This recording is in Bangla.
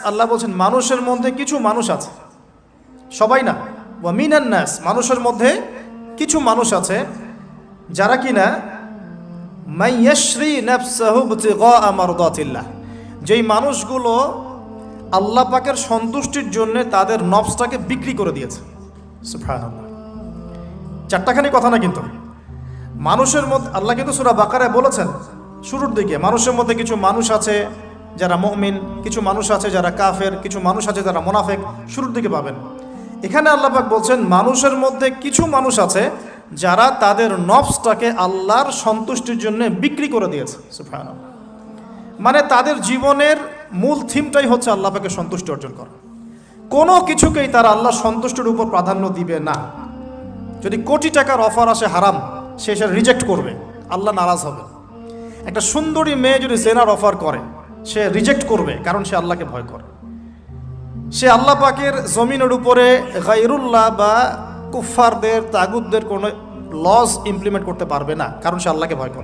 আল্লাহ বলছেন মানুষের মধ্যে কিছু মানুষ আছে, সবাই না, ওয়া মিনান নাস, মানুষের মধ্যে কিছু মানুষ আছে যারা কিনা মাইয়াশরি নাফসাহু ইবতিগা মারদাতিল্লাহ, যেই মানুষগুলো আল্লাহ পাকের সন্তুষ্টির জন্য তাদের নফসটাকে বিক্রি করে দিয়েছে। সুবহানাল্লাহ, চারটাখানি কথা না কিন্তু। মানুষের মধ্যে আল্লাহ কিন্তু সূরা বাকারায় বলেছেন শুরুর দিকে, মানুষের মধ্যে কিছু মানুষ আছে যারা মুমিন, কিছু মানুষ আছে যারা কাফের, কিছু মানুষ আছে যারা মুনাফিক, শুরুর দিকে পাবেন। এখানে আল্লাহ পাক বলছেন মানুষের মধ্যে কিছু মানুষ আছে যারা তাদের নফসটাকে আল্লাহর সন্তুষ্টির জন্য বিক্রি করে দিয়েছে। সুবহানাল্লাহ, মানে তাদের জীবনের মূল থিমটাই হচ্ছে আল্লাহ পাকের সন্তুষ্টি অর্জন করা। কোনো কিছুকেই তারা আল্লাহর সন্তুষ্টির উপর প্রাধান্য দিবে না। যদি কোটি টাকার অফার আসে হারাম, সে সেটা রিজেক্ট করবে, আল্লাহ নারাজ হবে। একটা সুন্দরী মেয়ে যদি জেনার অফার করে, সে রিজেক্ট করবে, কারণ সে আল্লাহকে ভয় করে। সে আল্লাহ পাকের জমিনের উপরে গায়রুল্লাহ বা কুফফারদের, তাগুতদের কোনো লস ইমপ্লিমেন্ট করতে পারবে না, কারণ সে আল্লাহকে ভয় করে।